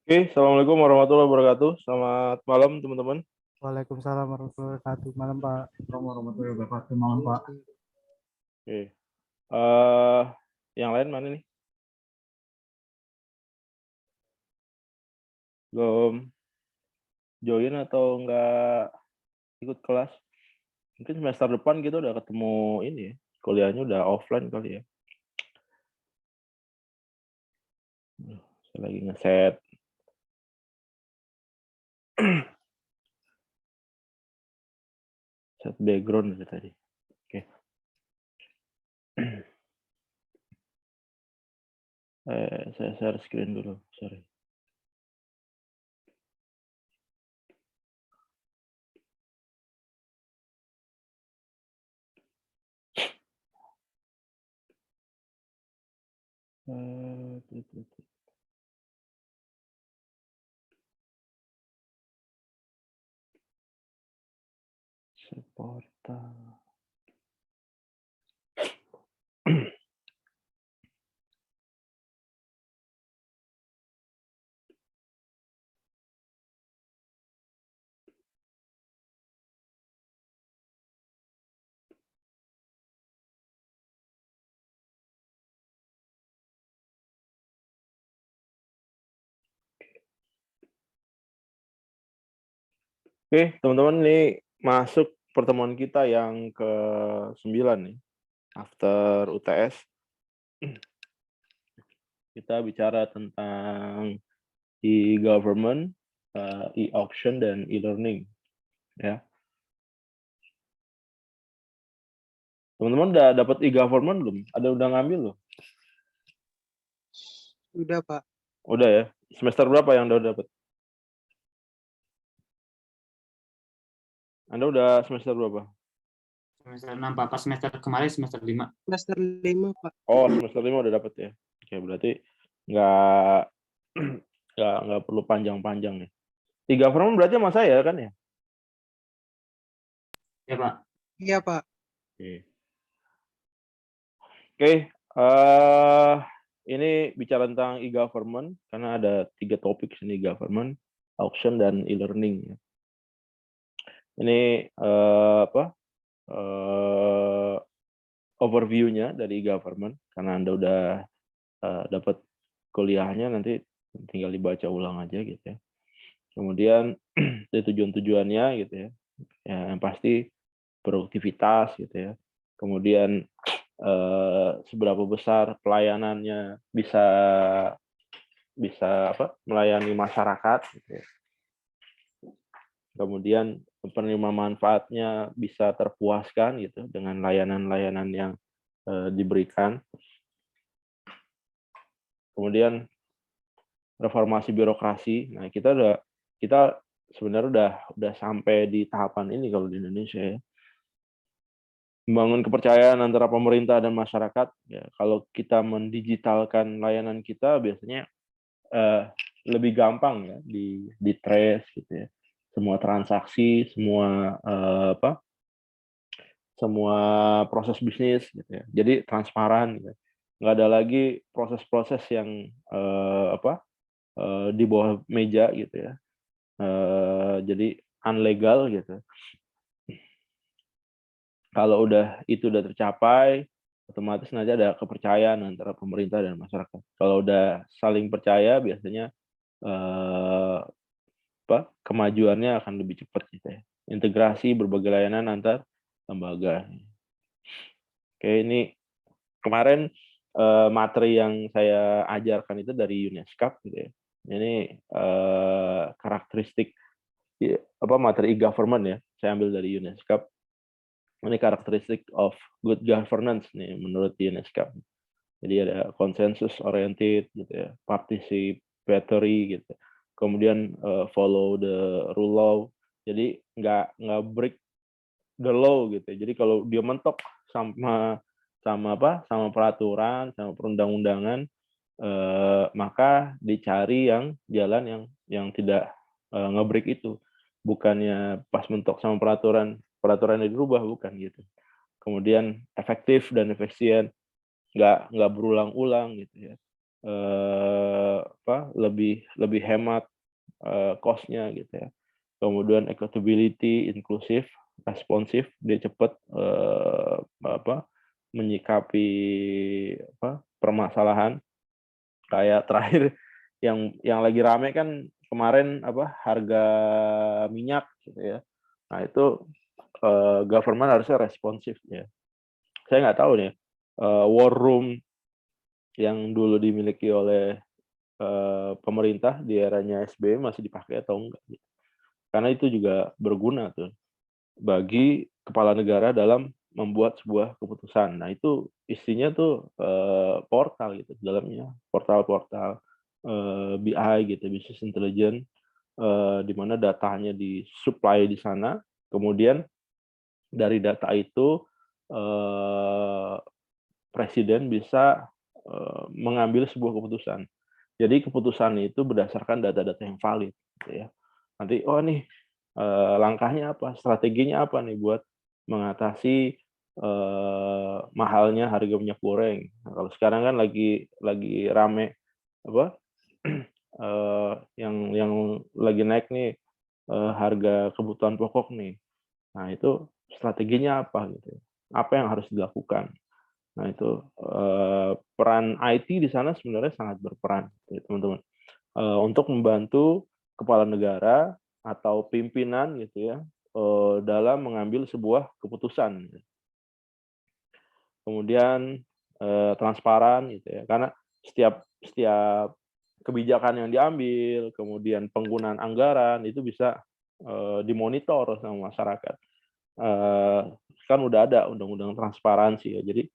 Oke, Assalamualaikum warahmatullahi wabarakatuh. Selamat malam, teman-teman. Waalaikumsalam warahmatullahi wabarakatuh. Malam Pak. Assalamualaikum warahmatullahi wabarakatuh. Malam Pak. Oke. Eh, yang lain mana nih? Belum join atau nggak ikut kelas? Mungkin semester depan kita udah ketemu ini ya. Kuliahnya udah offline kali ya. Saya lagi ngeset. Set background dari tadi. Oke. Saya share screen dulu. Sorry. Supporter. Oke, teman-teman, ini masuk pertemuan kita yang ke-9 nih. After UTS. Kita bicara tentang e-government, e-auction, dan e-learning. Ya. Teman-teman udah dapat e-government belum? Ada udah ngambil loh? Udah Pak. Udah ya? Semester berapa yang udah dapat? Anda udah semester berapa? Semester 6 Pak. Pas semester kemarin semester 5. Semester 5 Pak. Oh, semester 5 udah dapat ya? Oke, berarti nggak nggak perlu panjang-panjang nih. E-government berarti sama saya kan ya? Ya Pak. Iya Pak. Oke, ini bicara tentang e-government karena ada 3 topik sini, government, auction, dan e-learning. Ini overview-nya dari e-government karena Anda udah dapat kuliahnya, nanti tinggal dibaca ulang aja gitu ya. Kemudian dari tujuan-tujuannya gitu ya. Ya, yang pasti produktivitas gitu ya. Kemudian seberapa besar pelayanannya bisa melayani masyarakat gitu ya. Kemudian penerima manfaatnya bisa terpuaskan gitu dengan layanan-layanan yang diberikan. Kemudian reformasi birokrasi. Nah, kita sebenarnya udah sampai di tahapan ini kalau di Indonesia ya. Membangun kepercayaan antara pemerintah dan masyarakat. Ya, kalau kita mendigitalkan layanan kita biasanya lebih gampang ya di trace gitu ya. Semua transaksi, semua proses bisnis gitu ya. Jadi transparan gitu. Nggak ada lagi proses-proses yang di bawah meja gitu ya. Jadi unlegal gitu. Kalau itu udah tercapai, otomatis nanti ada kepercayaan antara pemerintah dan masyarakat. Kalau udah saling percaya, biasanya kemajuannya akan lebih cepat gitu ya. Integrasi berbagai layanan antar lembaga. Oke, ini kemarin materi yang saya ajarkan itu dari UNESCAP gitu ya. Ini karakteristik materi e-government ya. Saya ambil dari UNESCAP. Ini karakteristik of good governance nih menurut UNESCAP. Jadi ada consensus oriented gitu ya, participatory gitu. Kemudian follow the rule law. Jadi nggak break the law gitu. Jadi kalau dia mentok sama peraturan, sama perundang-undangan, maka dicari jalan yang tidak nge-break itu. Bukannya pas mentok sama peraturannya dirubah, bukan gitu. Kemudian efektif dan efisien, nggak berulang-ulang gitu ya. lebih hemat cost-nya gitu ya. Kemudian accountability, inklusif, responsif, dia cepat menyikapi permasalahan. Kayak terakhir yang lagi rame kan kemarin harga minyak gitu ya. Nah itu government harusnya responsif ya. Saya nggak tahu nih war room yang dulu dimiliki oleh pemerintah di eranya SBY masih dipakai atau enggak. Karena itu juga berguna tuh bagi kepala negara dalam membuat sebuah keputusan. Nah itu isinya tuh portal gitu dalamnya, portal-portal BI gitu, business intelligence, di mana datanya disuplai di sana, kemudian dari data itu presiden bisa mengambil sebuah keputusan. Jadi keputusan itu berdasarkan data-data yang valid, gitu ya. Nanti nih langkahnya apa, strateginya apa nih buat mengatasi mahalnya harga minyak goreng. Nah, kalau sekarang kan lagi rame yang lagi naik nih harga kebutuhan pokok nih. Nah itu strateginya apa gitu? Apa yang harus dilakukan? Nah itu peran IT di sana sebenarnya sangat berperan, gitu, teman-teman, untuk membantu kepala negara atau pimpinan gitu ya dalam mengambil sebuah keputusan. Kemudian transparan gitu ya, karena setiap kebijakan yang diambil, kemudian penggunaan anggaran itu bisa dimonitor sama masyarakat. Kan udah ada undang-undang transparansi ya, jadi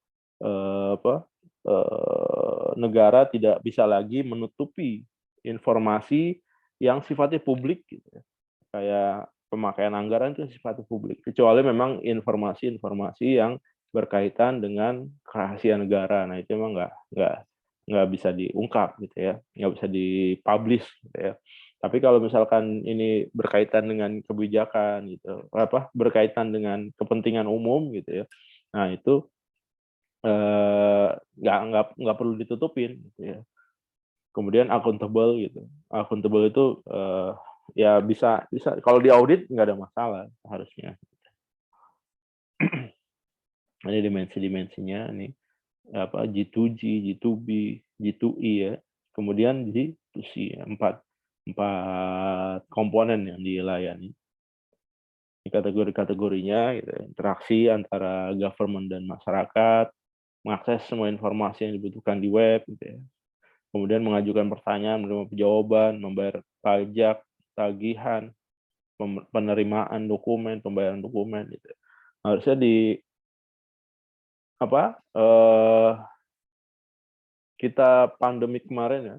negara tidak bisa lagi menutupi informasi yang sifatnya publik gitu ya. Kayak pemakaian anggaran itu sifatnya publik, kecuali memang informasi-informasi yang berkaitan dengan kerahasiaan negara. Nah itu memang nggak bisa diungkap gitu ya, nggak bisa dipublish gitu ya. Tapi kalau misalkan ini berkaitan dengan kebijakan gitu, berkaitan dengan kepentingan umum gitu ya, nah itu nggak perlu ditutupin gitu ya. Kemudian accountable gitu, accountable itu ya bisa kalau diaudit nggak ada masalah harusnya. Ini dimensinya nih G2G, G2B, G2E ya, kemudian G2C ya, empat komponen yang dilayani. Ini kategori-kategorinya gitu, interaksi antara government dan masyarakat, mengakses semua informasi yang dibutuhkan di web gitu ya. Kemudian mengajukan pertanyaan, menerima jawaban, membayar pajak, tagihan, penerimaan dokumen, pembayaran dokumen gitu. Harusnya kita pandemi kemarin ya,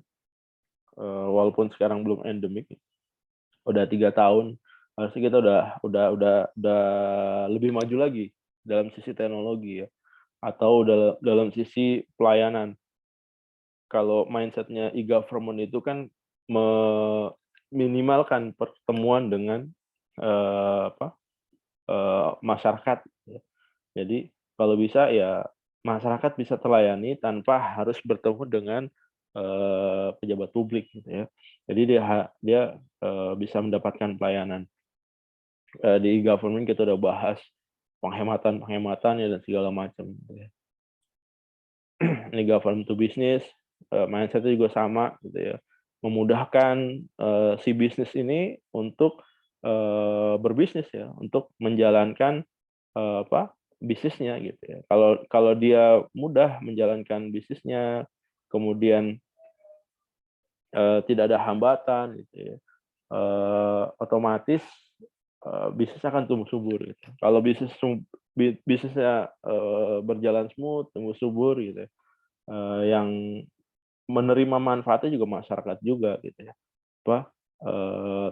walaupun sekarang belum endemik, udah 3 tahun, harusnya kita udah lebih maju lagi dalam sisi teknologi ya, atau dalam sisi pelayanan. Kalau mindsetnya e-government itu kan meminimalkan pertemuan dengan masyarakat. Jadi kalau bisa ya masyarakat bisa terlayani tanpa harus bertemu dengan pejabat publik gitu ya. Jadi dia bisa mendapatkan pelayanan. Di e-government kita udah bahas penghematan ya dan segala macam gitu ya. Ini government to business, mindsetnya juga sama gitu ya. Memudahkan si bisnis ini untuk berbisnis ya, untuk menjalankan bisnisnya gitu ya. Kalau dia mudah menjalankan bisnisnya, kemudian tidak ada hambatan gitu ya, otomatis bisnis akan tumbuh subur gitu. Kalau bisnisnya berjalan smooth, tumbuh subur gitu ya, yang menerima manfaatnya juga masyarakat juga gitu ya.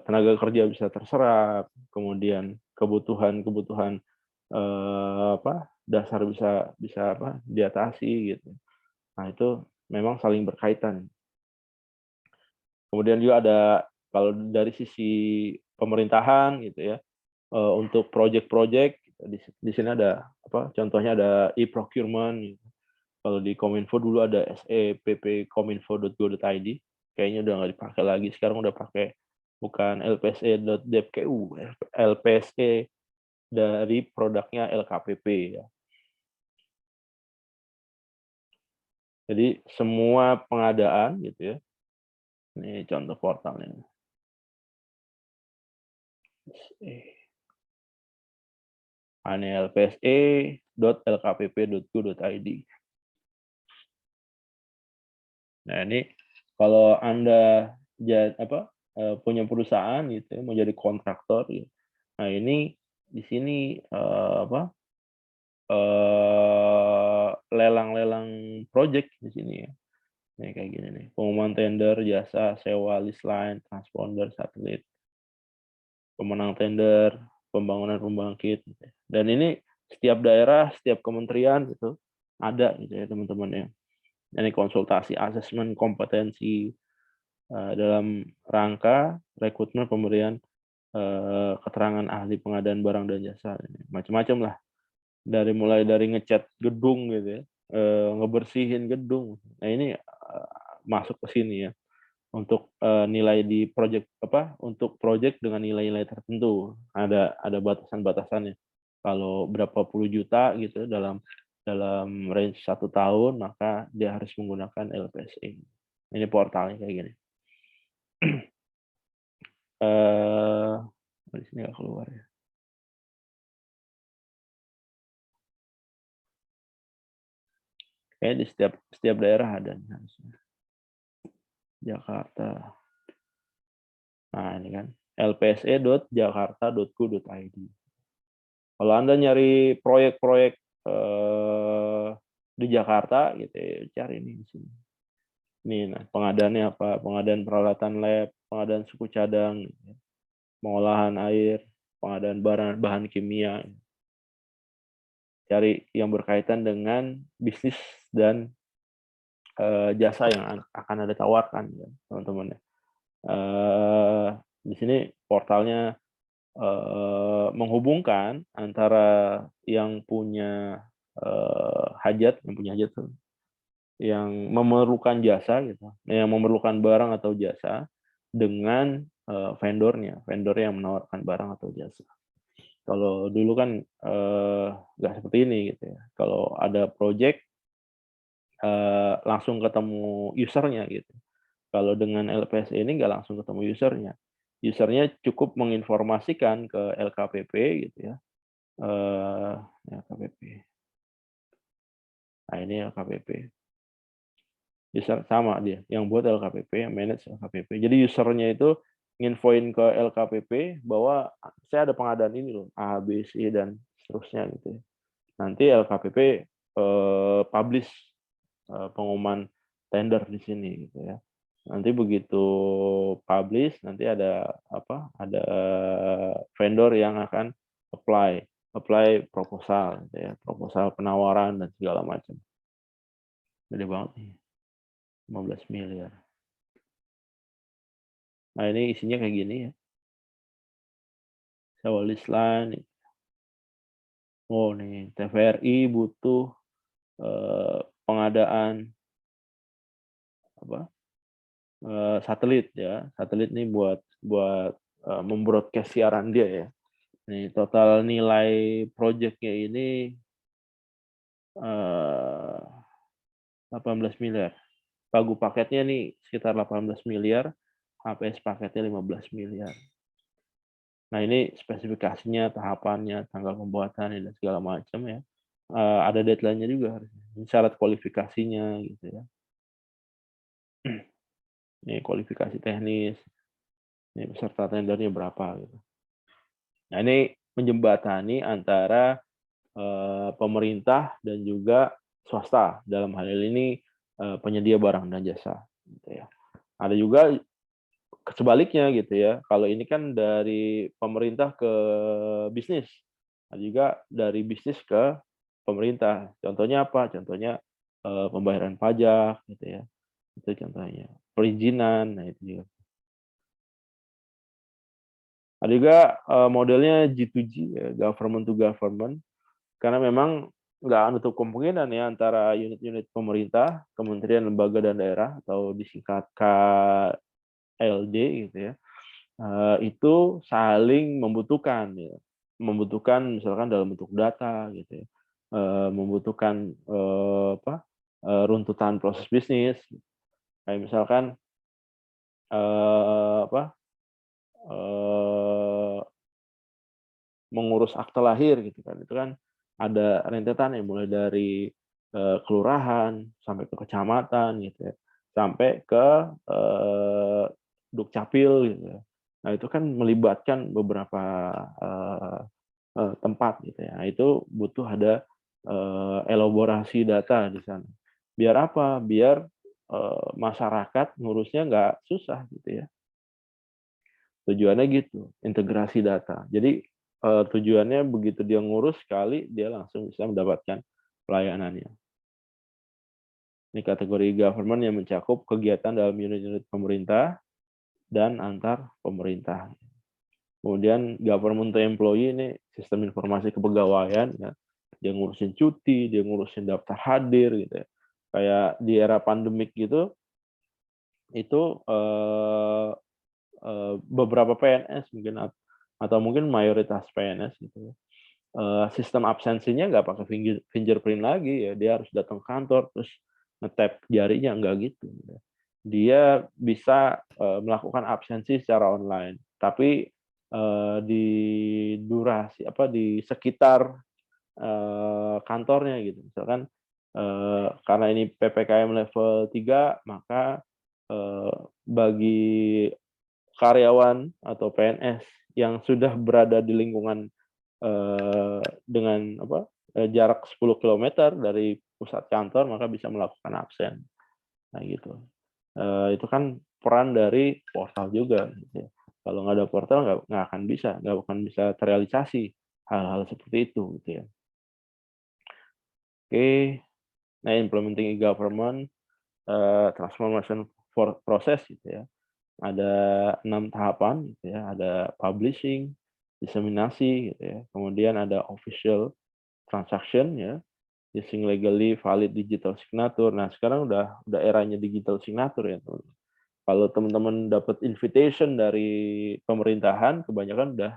Tenaga kerja bisa terserap, kemudian kebutuhan dasar bisa diatasi gitu. Nah itu memang saling berkaitan. Kemudian juga ada kalau dari sisi pemerintahan gitu ya, untuk project-project di sini ada contohnya ada e-procurement gitu. Kalau di Kominfo dulu ada sepp.kominfo.go.id, kayaknya udah nggak dipakai lagi. Sekarang udah pakai bukan lpse.depku, LPSE dari produknya LKPP ya. Jadi semua pengadaan gitu ya. Ini contoh portalnya. Ini lpse.lkpp.go.id. Nah, ini kalau Anda punya perusahaan gitu ya, mau jadi kontraktor gitu. Nah, ini di sini lelang-lelang project di sini ya. Nih kayak gini nih. Pengumuman tender, jasa, sewa, list line, transponder, satelit. Pemenang tender, pembangunan pembangkit. Gitu. Dan ini setiap daerah, setiap kementerian gitu ada gitu ya teman-teman ya. Ini konsultasi, asesmen kompetensi dalam rangka rekrutmen pemberian keterangan ahli pengadaan barang dan jasa, macam-macam lah. Mulai dari ngecat gedung gitu ya, ngebersihin gedung. Nah ini masuk ke sini ya untuk nilai di project untuk project dengan nilai-nilai tertentu. Ada batasan-batasannya. Kalau berapa puluh juta gitu dalam range 1 tahun, maka dia harus menggunakan LPSE. Ini portalnya kayak gini. Di sini nggak keluar ya. Kayak di setiap daerah ada nih harusnya. Jakarta. Nah ini kan lpse.jakarta.go.id. Kalau Anda nyari proyek-proyek di Jakarta gitu ya, cari ini di sini. Ini nah, pengadaannya apa? Pengadaan peralatan lab, pengadaan suku cadang, gitu. Pengolahan air, pengadaan bahan kimia. Cari yang berkaitan dengan bisnis dan jasa yang akan Anda tawarkan, ya, teman-teman. Di sini portalnya menghubungkan antara yang punya hajat, yang memerlukan jasa gitu, yang memerlukan barang atau jasa dengan vendor yang menawarkan barang atau jasa. Kalau dulu kan nggak seperti ini gitu ya. Kalau ada project langsung ketemu usernya gitu. Kalau dengan LPS ini nggak langsung ketemu usernya. Usernya cukup menginformasikan ke LKPP gitu ya. LKPP. Nah ini LKPP. User sama dia, yang buat LKPP, yang manage LKPP. Jadi usernya itu nginfoin ke LKPP bahwa saya ada pengadaan ini loh, A, B, C, dan seterusnya gitu. Nanti LKPP publish pengumuman tender di sini gitu ya. Nanti begitu publish, nanti ada vendor yang akan apply proposal gitu ya, proposal penawaran dan segala macam. Gede banget nih. 15 miliar. Nah, ini isinya kayak gini ya. Sewa list line. Oh, nih, TVRI butuh pengadaan satelit ya. Satelit ini buat membroadcast siaran dia ya. Nih, total nilai proyeknya ini 18 miliar. Pagu paketnya nih sekitar 18 miliar, HPS paketnya 15 miliar. Nah, ini spesifikasinya, tahapannya, tanggal pembuatan, dan segala macam ya. Ada deadline-nya juga. Syarat kualifikasinya gitu ya. Ini kualifikasi teknis. Ini peserta tendernya berapa gitu. Nah, ini menjembatani antara pemerintah dan juga swasta. Dalam hal ini penyedia barang dan jasa gitu ya. Ada juga sebaliknya gitu ya. Kalau ini kan dari pemerintah ke bisnis. Ada juga dari bisnis ke pemerintah. Contohnya apa? Contohnya pembayaran pajak gitu ya. Itu contohnya. Perizinan, nah itu juga. Ada juga modelnya G2G ya, government to government. Karena memang nggak menutup kemungkinan ya antara unit-unit pemerintah, kementerian, lembaga, dan daerah atau disingkat KLD gitu ya, itu saling membutuhkan ya. Membutuhkan misalkan dalam bentuk data gitu ya, membutuhkan runtutan proses bisnis kayak misalkan mengurus akte lahir gitu kan, itu kan ada rentetan yang mulai dari kelurahan sampai ke kecamatan gitu ya, sampai ke dukcapil gitu ya. Nah itu kan melibatkan beberapa tempat gitu ya. Nah, itu butuh ada elaborasi data di sana. Biar apa? Biar masyarakat ngurusnya nggak susah gitu ya. Tujuannya gitu, integrasi data. Jadi tujuannya begitu dia ngurus sekali, dia langsung bisa mendapatkan pelayanannya. Ini kategori government yang mencakup kegiatan dalam unit-unit pemerintah dan antar pemerintah. Kemudian government to employee ini sistem informasi kepegawaian ya. Dia ngurusin cuti, dia ngurusin daftar hadir gitu ya. Kayak di era pandemik gitu, itu beberapa PNS mungkin atau mungkin mayoritas PNS gitu ya. Sistem absensinya nggak pakai fingerprint lagi ya, dia harus datang ke kantor terus nge-tap jarinya, nggak gitu. Dia bisa melakukan absensi secara online, tapi di durasi di sekitar kantornya gitu. Misalkan karena ini PPKM level 3, maka bagi karyawan atau PNS yang sudah berada di lingkungan dengan jarak 10 kilometer dari pusat kantor, maka bisa melakukan absen. Nah gitu. Itu kan peran dari portal juga gitu ya. Kalau nggak ada portal nggak akan bisa terrealisasi hal-hal seperti itu gitu ya. Oke. Nah, implementing e-government transformation process gitu ya. Ada 6 tahapan gitu ya. Ada publishing, diseminasi gitu ya. Kemudian ada official transaction ya, using legally valid digital signature. Nah, sekarang udah eranya digital signature ya, teman-teman. Kalau teman-teman dapat invitation dari pemerintahan, kebanyakan udah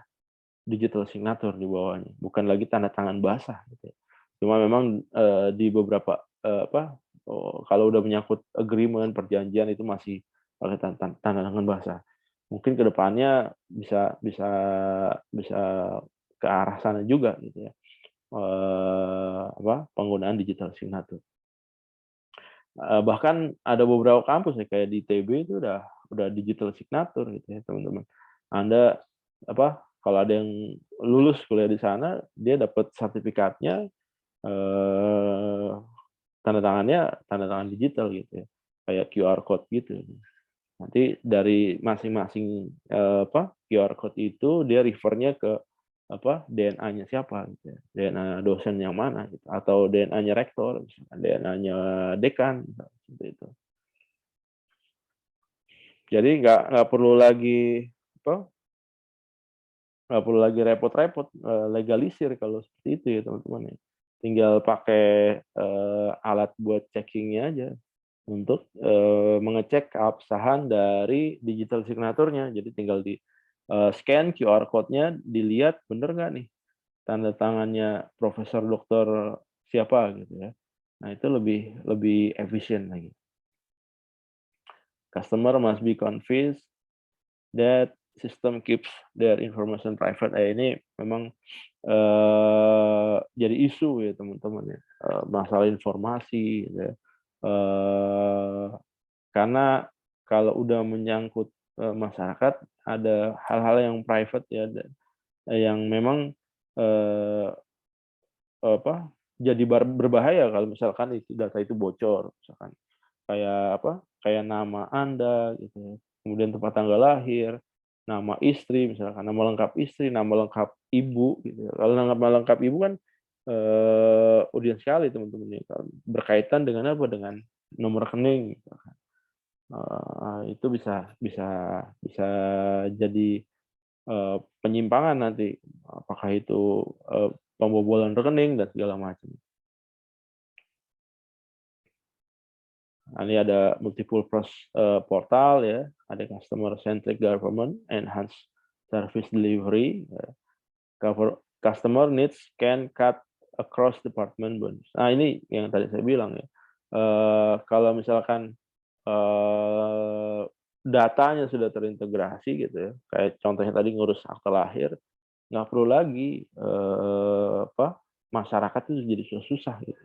digital signature di bawahnya, bukan lagi tanda tangan basah gitu ya. Cuma memang di beberapa kalau udah menyangkut agreement, perjanjian itu masih pakai tanda tangan basah. Mungkin ke depannya bisa bisa bisa ke arah sana juga gitu ya. Penggunaan digital signature. Bahkan ada beberapa kampus ya kayak di ITB itu udah digital signature gitu ya, teman-teman. Anda kalau ada yang lulus kuliah di sana, dia dapat sertifikatnya, tanda tangan digital gitu ya, kayak QR code gitu. Nanti dari masing-masing QR code itu dia refer-nya ke DNA-nya siapa gitu ya. DNA dosen yang mana gitu, atau DNA-nya rektor, DNA-nya dekan seperti itu. Jadi nggak perlu lagi repot-repot legalisir kalau seperti itu ya teman-teman ya. Tinggal pakai alat buat checkingnya aja untuk mengecek keabsahan dari digital signaturnya. Jadi tinggal di scan QR code-nya, dilihat bener nggak nih tanda tangannya profesor doktor siapa gitu ya. Nah itu lebih efisien lagi. Customer must be convinced that system keeps their information private. Ini memang jadi isu ya teman-teman ya, masalah informasi gitu ya. Karena kalau udah menyangkut masyarakat, ada hal-hal yang private ya, yang memang jadi berbahaya kalau misalkan data itu bocor, misalkan kayak nama Anda gitu ya, kemudian tempat tanggal lahir, nama istri misalkan, nama lengkap istri, nama lengkap ibu gitu ya. Kalau nama lengkap ibu kan urgen sekali teman-teman ya, berkaitan dengan Dengan nomor rekening misalkan. Itu bisa bisa bisa jadi penyimpangan nanti, apakah itu pembobolan rekening dan segala macam. Ini ada multiple portal ya, ada customer centric government, enhanced service delivery, customer needs can cut across department boundaries. Nah ini yang tadi saya bilang ya, kalau misalkan datanya sudah terintegrasi gitu ya, kayak contohnya tadi ngurus akte lahir, nggak perlu lagi masyarakat itu jadi susah gitu.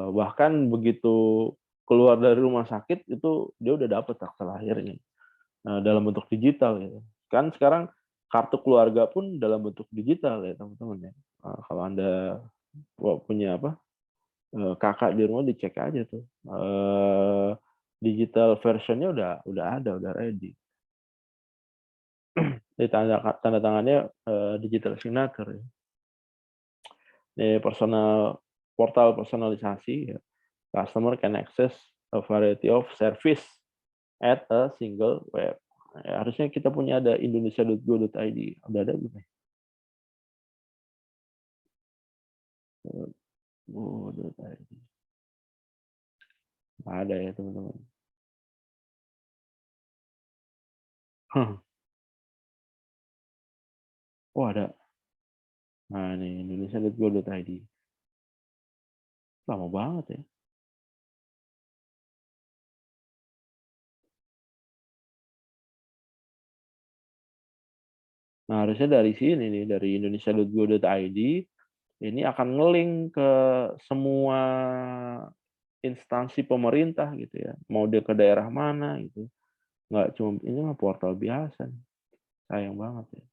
Bahkan begitu keluar dari rumah sakit itu dia udah dapat akte lahirnya dalam bentuk digital gitu. Kan sekarang kartu keluarga pun dalam bentuk digital ya teman-teman ya. Kalau Anda punya kakak di rumah dicek aja tuh. Digital versionnya udah ada, udah ready. Di tanda tangannya digital signature ya. Di portal personalisasi ya. Customer can access a variety of service at a single web. Ya, harusnya kita punya ada indonesia.go.id. Udah ada belum ya? Go.id. Ada ya teman-teman. Oh ada. Nah ini indonesia.go.id. Lama banget ya. Nah harusnya dari sini nih, dari indonesia.go.id, ini akan nge-link ke semua instansi pemerintah gitu ya. Mau dia ke daerah mana gitu. Nggak cuma, ini mah portal biasa. Sayang banget ya.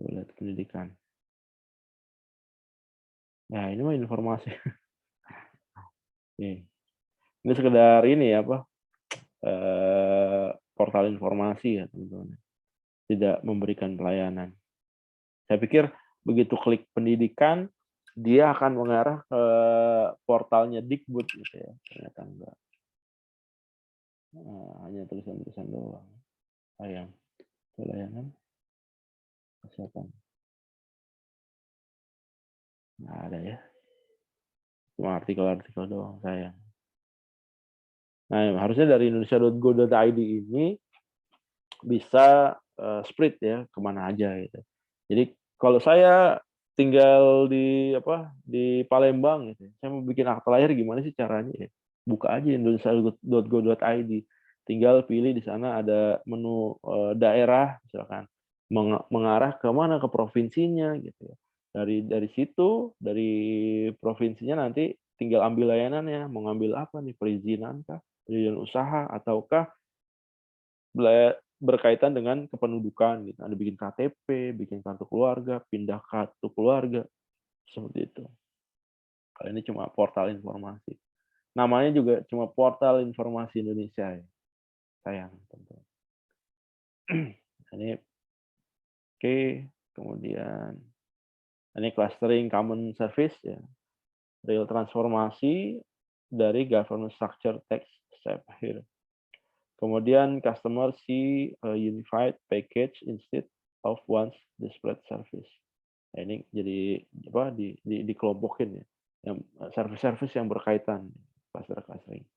Lihat pendidikan. Nah ini mah informasi. Nih. Ini sekedar ini ya portal informasi ya teman-teman. Tidak memberikan pelayanan. Saya pikir begitu klik pendidikan, dia akan mengarah ke portalnya Dikbud gitu ya. Ternyata enggak. Hanya tulisan-tulisan doang. Sayang. Pelayanan kesehatan. Nggak ada ya. Cuma artikel-artikel doang, sayang. Nah, harusnya dari indonesia.go.id ini bisa spread ya kemana aja gitu. Jadi kalau saya tinggal di Palembang gitu, saya mau bikin akte lahir gimana sih caranya ya? Buka aja indonesia.go.id, tinggal pilih di sana ada menu daerah misalkan mengarah ke mana, ke provinsinya gitu ya. Dari situ, dari provinsinya nanti tinggal ambil layanannya, mau ngambil apa nih, perizinan kah, perizinan usaha ataukah berkaitan dengan kependudukan gitu. Ada bikin KTP, bikin kartu keluarga, pindah kartu keluarga, seperti itu. Kalau ini cuma portal informasi. Namanya juga cuma portal informasi Indonesia ya. Sayang, teman-teman. Ini oke, kemudian ini clustering common service ya. Real transformasi dari government structure text step here. Kemudian customer see a unified package instead of one disparate service. Nah, ini jadi dikelompokin ya. Yang service-service yang berkaitan clustering.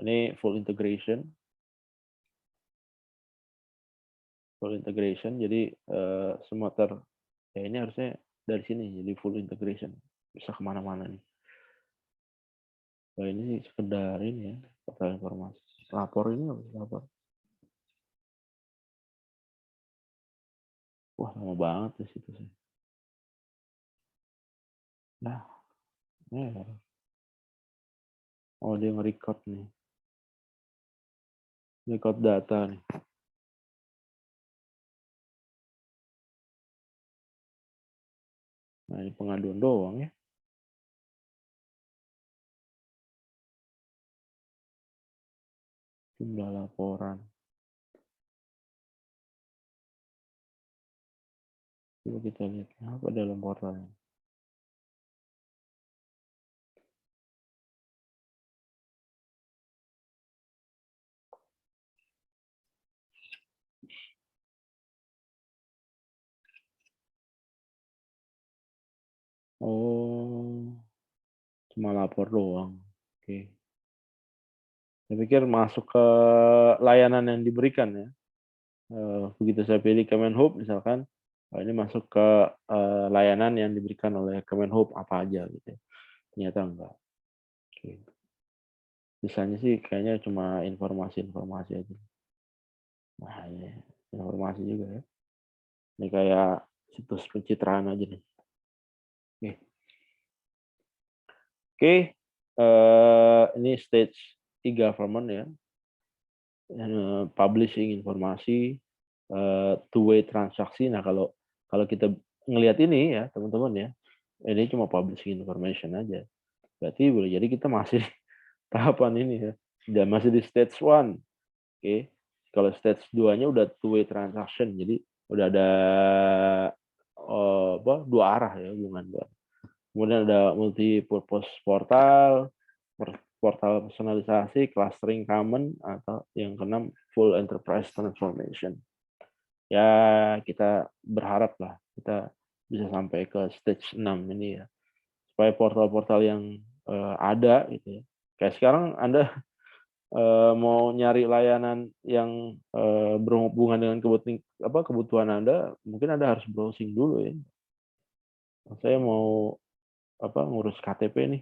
Ini full integration. Full integration. Jadi semua ya ini harusnya dari sini jadi full integration. Bisa kemana-mana nih. Nah, ini sekedar ini ya, portal informasi. Lapor ini apa? Lapor. Wah, lama banget di situ sih. Nah, oh dia nge-record nih. Record data nih. Nah, ini pengaduan doang ya. Jumlah laporan. Coba kita lihat apa dalam portalnya. Oh, cuma lapor doang. Oke. Saya pikir masuk ke layanan yang diberikan ya. Begitu saya pilih Kemenhub misalkan, ini masuk ke layanan yang diberikan oleh Kemenhub apa aja gitu ya. Ternyata enggak. Oke. Sisanya sih kayaknya cuma informasi-informasi aja. Nah, ini informasi juga ya. Ini kayak situs pencitraan aja nih. Oke. Oke, ini stage e-government ya. Publishing informasi, two-way transaksi. Nah, kalau kita ngelihat ini ya, teman-teman ya, ini cuma publishing information aja. Berarti boleh jadi kita masih tahapan ini ya. Dan masih di stage 1. Oke. Kalau stage 2-nya udah two-way transaction. Jadi udah ada dua arah ya hubungan dua. Kemudian ada multi-purpose portal, portal personalisasi, clustering common, atau yang keenam full enterprise transformation. Ya kita berharap lah kita bisa sampai ke stage 6 ini ya. Supaya portal-portal yang ada gitu ya. Kayak sekarang Anda mau nyari layanan yang berhubungan dengan kebutuhan Anda, mungkin Anda harus browsing dulu ya. Saya mau ngurus KTP nih,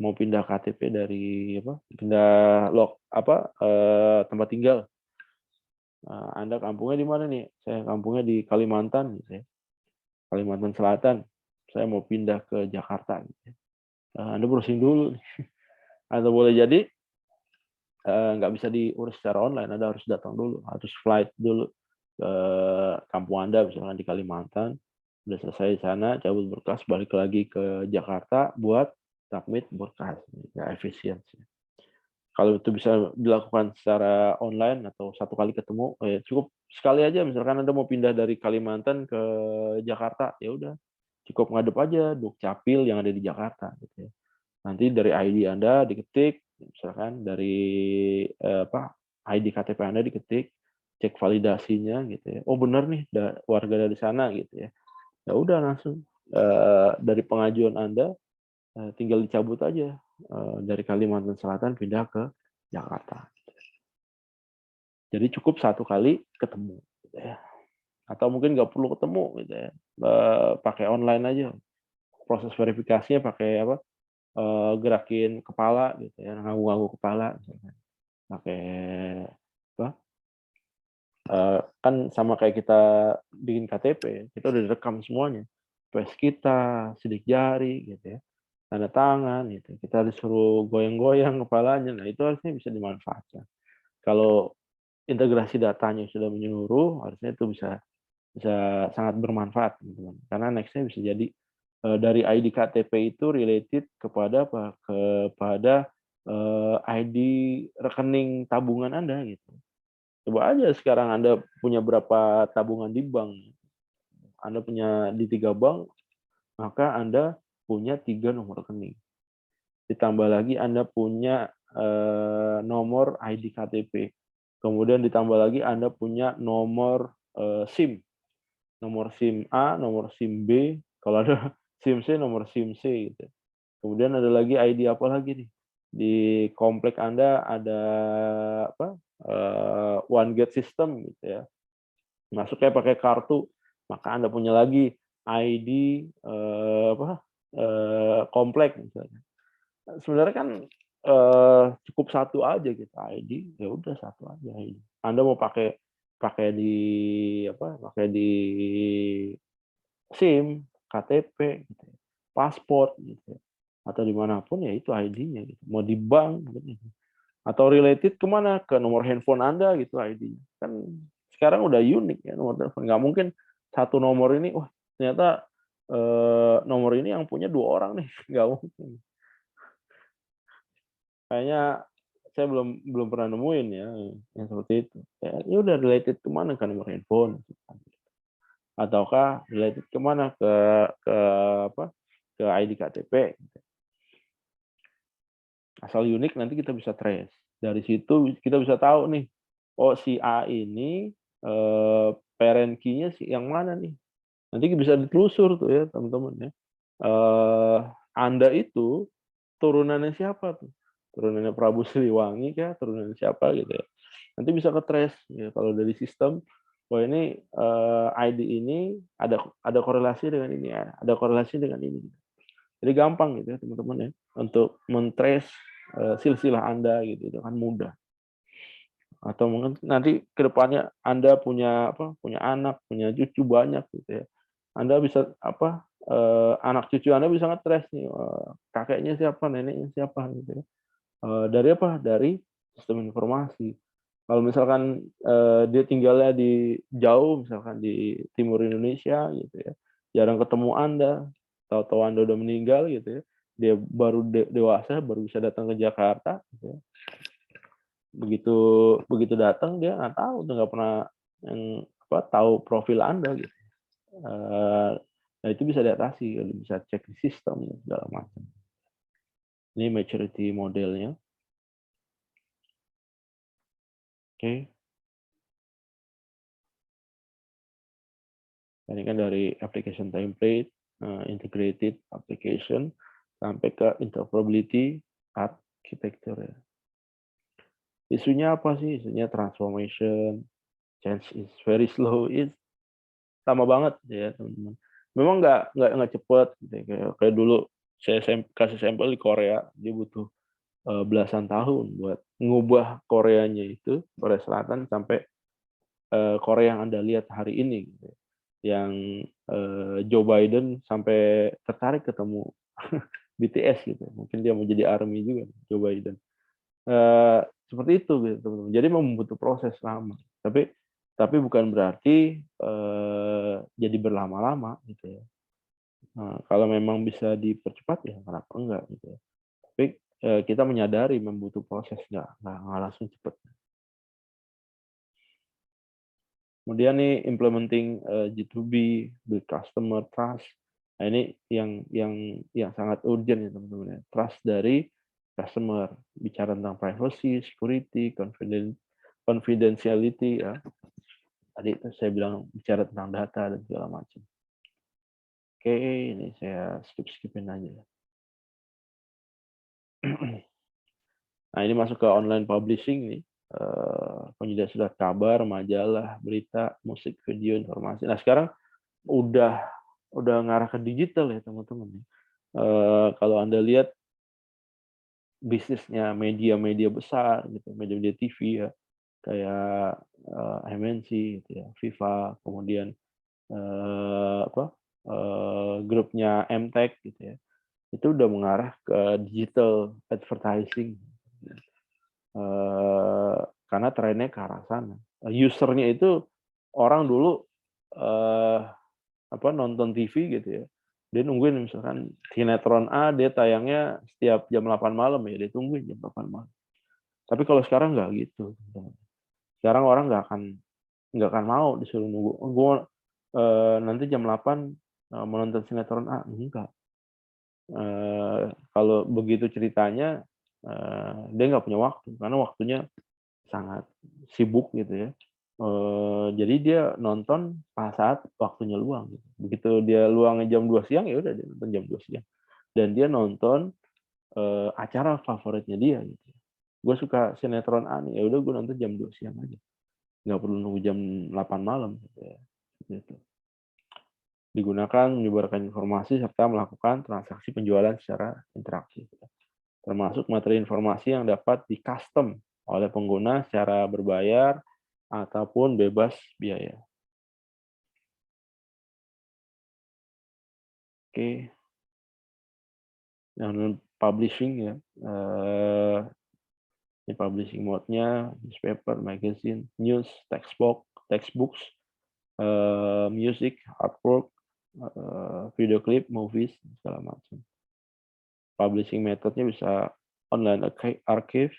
mau pindah KTP dari pindah tempat tinggal. Anda kampungnya di mana nih? Saya kampungnya di Kalimantan, gitu ya. Kalimantan Selatan. Saya mau pindah ke Jakarta. Gitu ya. Anda browsing dulu. Atau boleh jadi nggak bisa diurus secara online, Anda harus datang dulu, harus flight dulu ke kampung Anda, misalkan di Kalimantan, udah selesai di sana, cabut berkas, balik lagi ke Jakarta buat submit berkas, ya efisiensi. Kalau itu bisa dilakukan secara online atau satu kali ketemu, ya cukup sekali aja, misalkan Anda mau pindah dari Kalimantan ke Jakarta, ya udah cukup ngadep aja Dukcapil yang ada di Jakarta, gitu ya. Nanti dari ID Anda diketik, misalkan dari ID KTP Anda diketik, cek validasinya gitu ya. Oh benar nih, warga dari sana gitu ya. Ya udah langsung dari pengajuan Anda tinggal dicabut aja dari Kalimantan Selatan pindah ke Jakarta. Jadi cukup satu kali ketemu, gitu ya. Atau mungkin nggak perlu ketemu, gitu ya. Pakai online aja. Proses verifikasinya pakai gerakin kepala gitu ya, nganggu-nganggu kepala misalkan. Pakai kan sama kayak kita bikin KTP, kita udah direkam semuanya. Face kita, sidik jari gitu ya. Tanda tangan gitu. Kita disuruh goyang-goyang kepalanya. Nah, itu harusnya bisa dimanfaatkan. Kalau integrasi datanya sudah menyeluruh, harusnya itu bisa sangat bermanfaat, teman-teman. Karena next-nya bisa jadi dari ID KTP itu related kepada kepada ID rekening tabungan Anda gitu. Coba aja sekarang Anda punya berapa tabungan di bank. Anda punya di 3 bank, maka Anda punya 3 nomor rekening. Ditambah lagi Anda punya nomor ID KTP. Kemudian ditambah lagi Anda punya nomor SIM. Nomor SIM A, nomor SIM B, kalau ada SIM C, nomor SIM C gitu. Kemudian ada lagi ID apa lagi nih? Di komplek Anda ada one gate system gitu ya. Masuknya pakai kartu, maka Anda punya lagi ID komplek misalnya. Sebenarnya kan cukup satu aja gitu ID, ya udah satu aja ID. Anda mau pakai di SIM, KTP, gitu, paspor, gitu, atau dimanapun ya itu ID-nya. Gitu. Mau di bank, gitu. Atau related kemana? Ke nomor handphone Anda gitu ID-nya. Kan sekarang udah unik ya nomor telepon. Nggak mungkin satu nomor ini, wah ternyata nomor ini yang punya 2 orang nih, nggak mungkin. Kayaknya saya belum pernah nemuin ya yang seperti itu. Ya udah related kemana? Ke nomor handphone. Ataukah related kemana ke ID KTP. Asal unik nanti kita bisa trace. Dari situ kita bisa tahu nih, oh si A ini parent key-nya yang mana nih. Nanti bisa ditelusur tuh ya teman-teman ya. Anda itu turunannya siapa tuh? turunannya Prabu Siliwangi kah, turunan siapa gitu ya. Nanti bisa ke-trace ya kalau dari sistem, wah ini ID ini ada korelasi dengan ini ya, ada korelasi dengan ini. Jadi gampang gitu ya teman-teman ya untuk men-trace silsilah Anda gitu, itu kan mudah. Atau mungkin nanti ke depannya Anda punya punya anak, punya cucu banyak gitu ya. Anda bisa anak cucu Anda bisa nge-trace nih, kakeknya siapa, neneknya siapa gitu ya. Dari apa? Dari sistem informasi. Kalau misalkan dia tinggalnya di jauh, misalkan di timur Indonesia gitu ya, jarang ketemu Anda, tahu-tahu Anda udah meninggal gitu ya, dia baru dewasa, baru bisa datang ke Jakarta gitu ya. Begitu begitu datang dia nggak tahu tuh, nggak pernah tahu profil Anda gitu. Nah itu bisa diatasi, bisa cek di sistem segala macam. Ini maturity modelnya. Oke. Ini kan dari application template, integrated application, sampai ke interoperability architecture ya. Isunya apa sih? Isunya transformation, change is very slow, sama banget ya teman-teman. Memang nggak cepet gitu ya. Kayak dulu saya kasih sampel di Korea, dia butuh belasan tahun buat ngubah Koreanya itu, Korea Selatan sampai Korea yang Anda lihat hari ini gitu. Yang Joe Biden sampai tertarik ketemu BTS gitu. Mungkin dia mau jadi ARMY juga Joe Biden. Seperti itu gitu teman-teman. Jadi membutuhkan proses lama. Tapi bukan berarti jadi berlama-lama gitu ya. Nah, kalau memang bisa dipercepat ya kenapa enggak gitu ya. Tapi kita menyadari membutuhkan proses, nggak langsung cepat. Kemudian nih implementing G2B, build customer trust. Nah, ini yang sangat urgent ya teman-teman ya. Trust dari customer, bicara tentang privacy, security, confidentiality ya. Tadi saya bilang bicara tentang data dan segala macam. Oke, ini saya skipin aja. Nah, ini masuk ke online publishing nih. Penyedia surat kabar, majalah, berita, musik, video, informasi. Nah, sekarang udah ngarah ke digital ya teman-teman. Kalau Anda lihat bisnisnya media-media besar gitu, media-media TV ya, kayak MNC gitu ya, FIFA, kemudian grupnya MTech gitu ya, itu udah mengarah ke digital advertising. Karena trennya ke arah sana. Usernya itu orang dulu nonton TV gitu ya. Dia nungguin misalkan sinetron A dia tayangnya setiap jam 8 malam ya, dia tungguin jam 8 malam. Tapi kalau sekarang nggak gitu. Sekarang orang nggak akan mau disuruh nunggu. Gue nanti jam 8 mau nonton sinetron A, enggak. Kalau begitu ceritanya dia nggak punya waktu karena waktunya sangat sibuk gitu ya. Jadi dia nonton pas saat waktunya luang gitu. Begitu dia luangnya jam 2 siang, ya udah dia nonton jam 2 siang. Dan dia nonton acara favoritnya dia gitu. Gue suka sinetron A nih, ya udah gue nonton jam 2 siang aja. Nggak perlu nunggu jam 8 malam gitu ya. Gitu. Digunakan menyebarkan informasi serta melakukan transaksi penjualan secara interaktif. Termasuk materi informasi yang dapat di-custom oleh pengguna secara berbayar ataupun bebas biaya. Oke. Yang publishing ya. Ini publishing mode-nya, newspaper, magazine, news, textbooks, music, artwork, video clip, movies, segala macam. Publishing method-nya bisa online archive,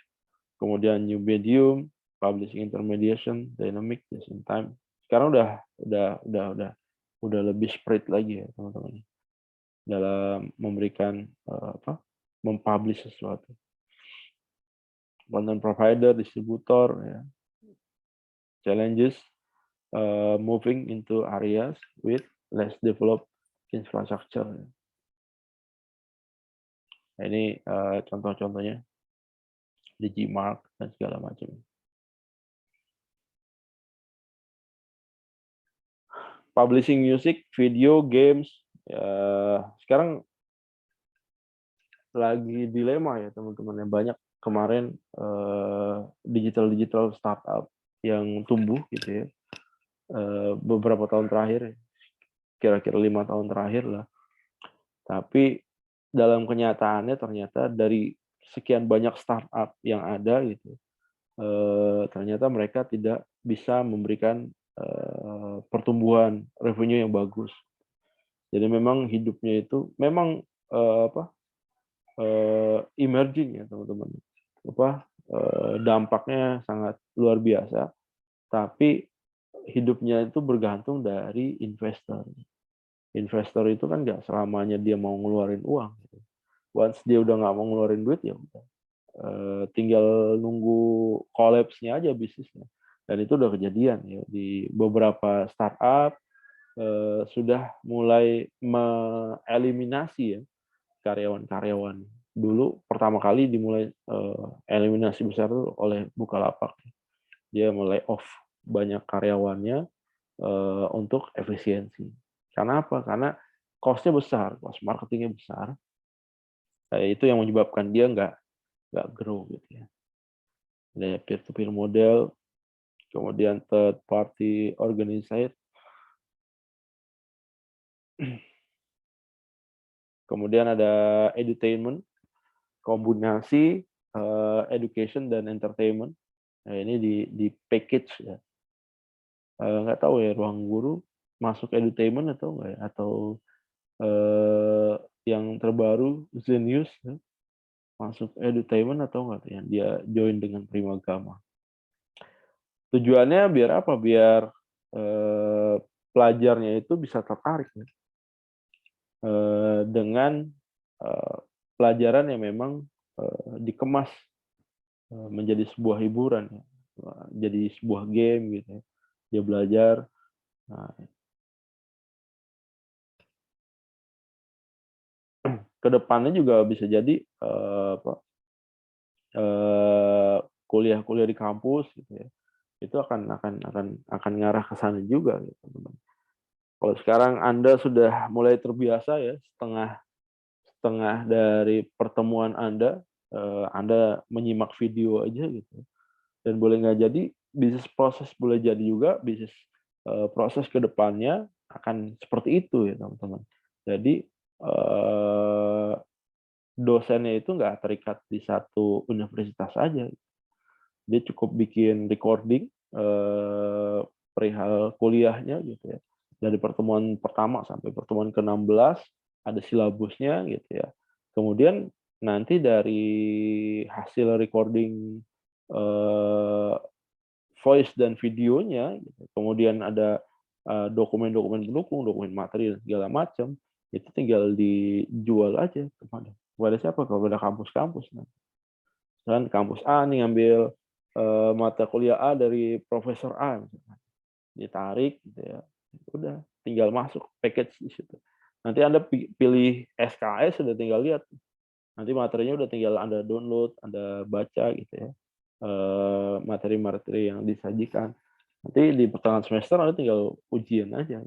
kemudian new medium, publishing intermediation, dynamic, just in time. Sekarang udah lebih spread lagi ya teman-teman dalam memberikan mempublish sesuatu. Content provider, distributor, ya. Challenges moving into areas with less developed infrastructure. Nah, ini contoh-contohnya. Digimark dan segala macam. Publishing music, video, games, ya sekarang lagi dilema ya teman-teman. Yang banyak kemarin digital startup yang tumbuh gitu ya, beberapa tahun terakhir, kira-kira 5 tahun terakhir lah. Tapi dalam kenyataannya ternyata dari sekian banyak startup yang ada gitu, ternyata mereka tidak bisa memberikan pertumbuhan revenue yang bagus. Jadi memang hidupnya itu memang emerging ya teman-teman. Dampaknya sangat luar biasa, tapi hidupnya itu bergantung dari investor. Investor itu kan nggak selamanya dia mau ngeluarin uang. Once dia udah nggak mau ngeluarin duit ya udah. Tinggal nunggu collapse-nya aja bisnisnya. Dan itu udah kejadian ya di beberapa startup sudah mulai mengeliminasi ya karyawan-karyawan. Dulu pertama kali dimulai eliminasi besar itu oleh Bukalapak. Dia mulai off banyak karyawannya untuk efisiensi. Karena apa? Karena cost-nya besar, cost marketingnya besar. Itu yang menyebabkan dia nggak grow gitu ya. Ada peer-to-peer model, kemudian third party organizer, kemudian ada edutainment, kombinasi education dan entertainment. Nah, ini di package ya. Nggak tahu ya Ruang Guru masuk edutainment atau enggak ya? Atau yang terbaru Zenius ya, masuk edutainment atau enggak ya? Dia join dengan Primagama. Tujuannya biar apa? Biar pelajarnya itu bisa tertarik ya, dengan pelajaran yang memang dikemas menjadi sebuah hiburan ya. Jadi sebuah game gitu ya. Dia belajar. Nah, kedepannya juga bisa jadi kuliah-kuliah di kampus gitu ya. Itu akan ngarah ke sana juga gitu, teman-teman. Kalau sekarang Anda sudah mulai terbiasa ya, setengah dari pertemuan Anda menyimak video aja gitu. Dan boleh nggak jadi, bisnis proses boleh jadi juga, bisnis proses ke depannya akan seperti itu ya teman-teman. Jadi dosennya itu nggak terikat di satu universitas saja. Dia cukup bikin recording perihal kuliahnya gitu ya. Dari pertemuan pertama sampai pertemuan ke-16 ada silabusnya gitu ya. Kemudian nanti dari hasil recording voice dan videonya gitu. Kemudian ada dokumen-dokumen pendukung, dokumen materi dan segala macam, itu tinggal dijual aja kepada siapa? Kepada kampus-kampus. Dan kampus A nih ngambil mata kuliah A dari Profesor A, misalkan. Ditarik, gitu ya. Udah, tinggal masuk package di situ. Nanti Anda pilih SKS, sudah tinggal lihat. Nanti materinya udah tinggal Anda download, Anda baca gitu ya. Materi-materi yang disajikan. Nanti di pertengahan semester Anda tinggal ujian aja.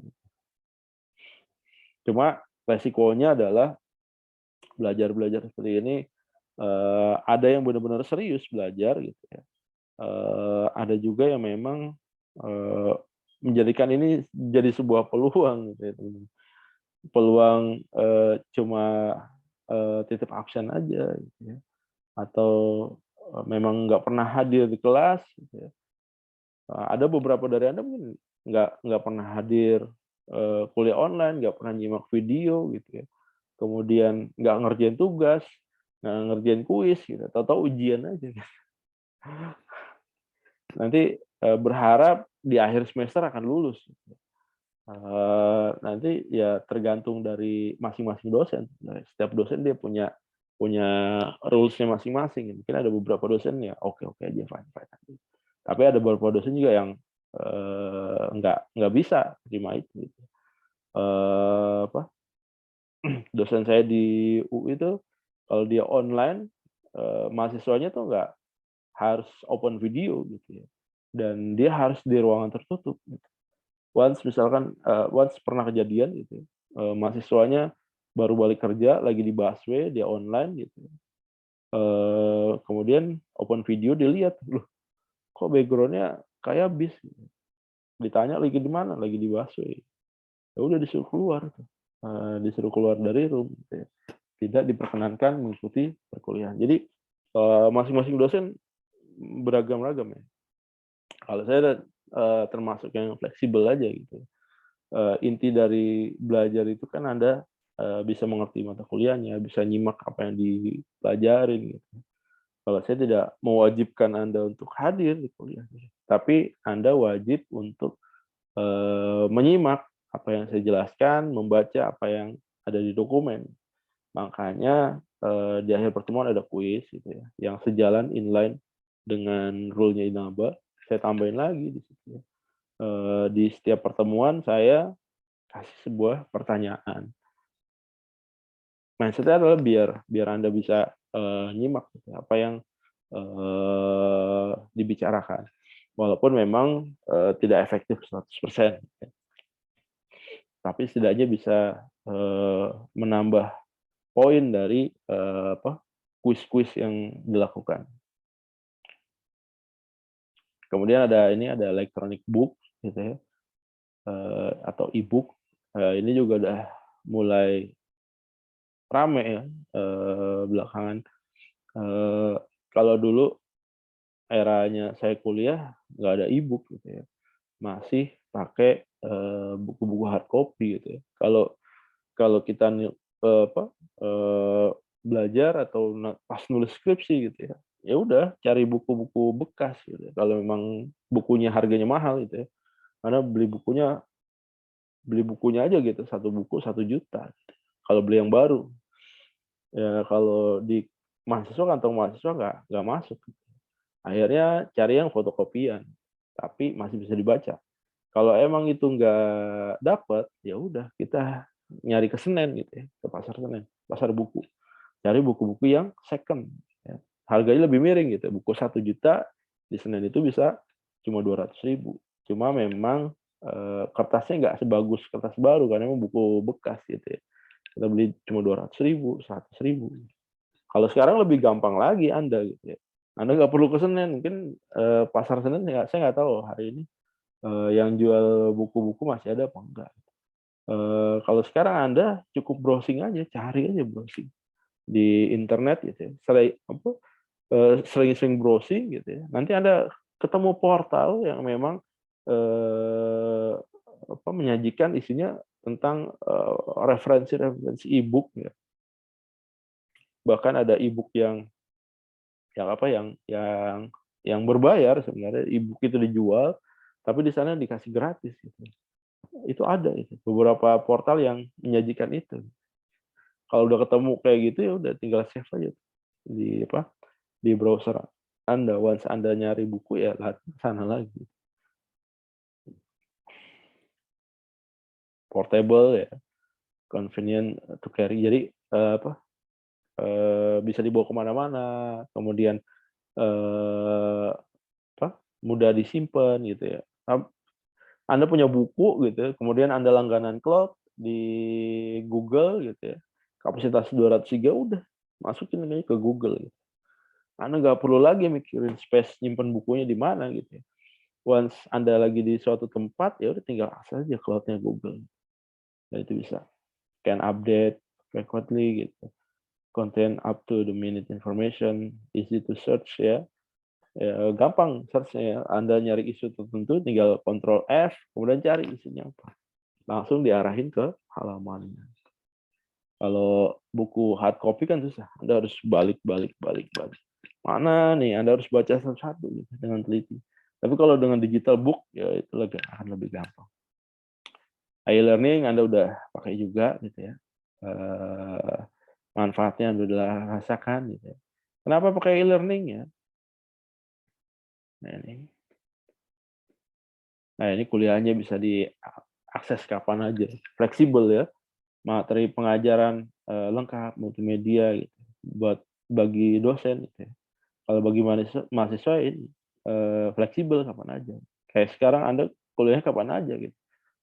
Cuma resikonya adalah belajar seperti ini ada yang benar-benar serius belajar gitu ya. Ada juga yang memang menjadikan ini jadi sebuah peluang gitu ya, teman. Peluang cuma titip absen aja gitu ya. Atau memang nggak pernah hadir di kelas gitu ya. Ada beberapa dari Anda mungkin nggak pernah hadir kuliah online, nggak pernah nyimak video gitu ya. Kemudian nggak ngerjain tugas, nggak ngerjain kuis gitu, tahu-tahu ujian aja. Nanti berharap di akhir semester akan lulus. Nanti ya tergantung dari masing-masing dosen. Setiap dosen dia punya rules-nya masing-masing. Mungkin ada beberapa dosen ya oke aja, fine. Tapi ada beberapa dosen juga yang nggak bisa terima itu. Gitu. Dosen saya di UI itu kalau dia online mahasiswanya tuh harus open video gitu ya. Dan dia harus di ruangan tertutup gitu. Once misalkan once pernah kejadian gitu, mahasiswanya baru balik kerja lagi di busway, dia online gitu. Kemudian open video dilihat, loh kok background-nya kayak bis gitu. Ditanya lagi di mana, lagi di busway. Ya udah disuruh keluar tuh. Disuruh keluar dari room gitu ya. Tidak diperkenankan mengikuti perkuliahan. Jadi masing-masing dosen beragam-ragam ya. Kalau saya termasuk yang fleksibel aja gitu. Inti dari belajar itu kan Anda bisa mengerti mata kuliahnya, bisa nyimak apa yang dipelajarin gitu. Kalau saya tidak mewajibkan Anda untuk hadir di kuliah, tapi Anda wajib untuk menyimak apa yang saya jelaskan, membaca apa yang ada di dokumen. Makanya di akhir pertemuan ada kuis gitu ya, yang sejalan inline dengan rule-nya Inaba. Saya tambahin lagi di situ ya. Di setiap pertemuan saya kasih sebuah pertanyaan. Mindset-nya adalah biar Anda bisa nyimak gitu, apa yang dibicarakan. Walaupun memang tidak efektif 100%. Tapi setidaknya bisa menambah poin dari kuis-kuis yang dilakukan. Kemudian ada electronic book gitu ya, atau e-book. Ini juga udah mulai rame ya belakangan. Kalau dulu eranya saya kuliah nggak ada e-book gitu ya, masih pakai buku-buku hard copy gitu ya. Kalau kita belajar atau pas nulis skripsi gitu ya, ya udah cari buku-buku bekas gitu ya. Kalau memang bukunya harganya mahal gitu ya, karena beli bukunya aja gitu, satu buku 1 juta gitu. Kalau beli yang baru ya, kalau di kantong mahasiswa nggak masuk. Akhirnya cari yang fotokopian, tapi masih bisa dibaca. Kalau emang itu nggak dapat, ya udah kita nyari ke Senen gitu ya, ke pasar Senen, pasar buku. Cari buku-buku yang second. Ya. Harganya lebih miring gitu. Buku 1 juta di Senen itu bisa cuma 200.000. Cuma memang kertasnya nggak sebagus kertas baru karena memang buku bekas gitu ya. Kita beli cuma 200.000, 100.000. Kalau sekarang lebih gampang lagi Anda gitu ya. Anda nggak perlu ke Senen, mungkin pasar Senen saya nggak tahu hari ini yang jual buku-buku masih ada apa enggak. Kalau sekarang Anda cukup browsing aja, cari aja browsing di internet gitu ya. Sering-sering browsing gitu ya. Nanti Anda ketemu portal yang memang menyajikan isinya tentang referensi e-book ya. Bahkan ada e-book yang berbayar sebenarnya. E-book itu dijual, tapi di sana dikasih gratis gitu. Itu ada itu. Beberapa portal yang menyajikan itu. Kalau udah ketemu kayak gitu ya udah tinggal save aja di browser Anda. Once Anda nyari buku ya sana lagi. Portable ya, convenient to carry. Jadi bisa dibawa kemana-mana. Kemudian mudah disimpan gitu ya. Anda punya buku gitu, kemudian Anda langganan cloud di Google gitu ya. Kapasitas 200 GB udah masukin aja ke Google gitu. Anda nggak perlu lagi mikirin space nyimpen bukunya di mana gitu ya. Once Anda lagi di suatu tempat ya udah tinggal akses aja cloud-nya Google. Dan itu bisa can update frequently gitu. Content up to the minute information, easy to search ya. Gampang search-nya ya. Anda nyari isu tertentu tinggal Ctrl F kemudian cari isunya apa. Langsung diarahin ke halamannya. Kalau buku hard copy kan susah. Anda harus balik. Mana nih? Anda harus baca satu-satu gitu, dengan teliti. Tapi kalau dengan digital book ya itu akan lebih gampang. E-learning Anda udah pakai juga gitu ya. Manfaatnya Anda udah rasakan gitu ya. Kenapa pakai e-learning ya? Nah ini kuliahnya bisa diakses kapan aja, fleksibel ya. Materi pengajaran lengkap, multimedia gitu, buat bagi dosen gitu ya. Kalau bagi mahasiswa ini fleksibel kapan aja. Kayak sekarang Anda kuliah kapan aja gitu.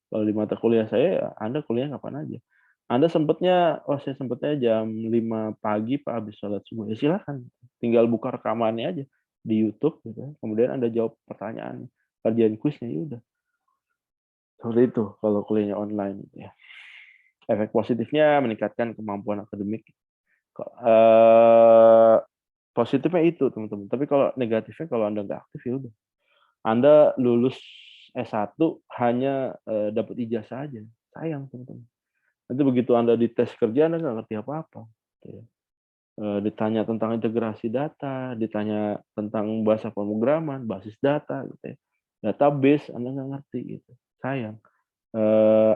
Kalau di mata kuliah saya, ya Anda kuliah kapan aja. Anda saya sempatnya jam 5 pagi Pak habis sholat subuh. Ya silakan. Tinggal buka rekamannya aja di YouTube gitu. Kemudian Anda jawab pertanyaan, kerjaan kuisnya ya udah. Seperti itu kalau kuliahnya online gitu ya. Efek positifnya meningkatkan kemampuan akademik. Positifnya itu teman-teman. Tapi kalau negatifnya kalau Anda nggak aktif ya udah. Anda lulus S1 hanya dapat ijazah aja. Sayang teman-teman. Nanti begitu Anda dites kerja Anda nggak ngerti apa-apa. Gitu ya. Ditanya tentang integrasi data, ditanya tentang bahasa pemrograman, basis data, gitu ya. Database Anda nggak ngerti gitu. Sayang.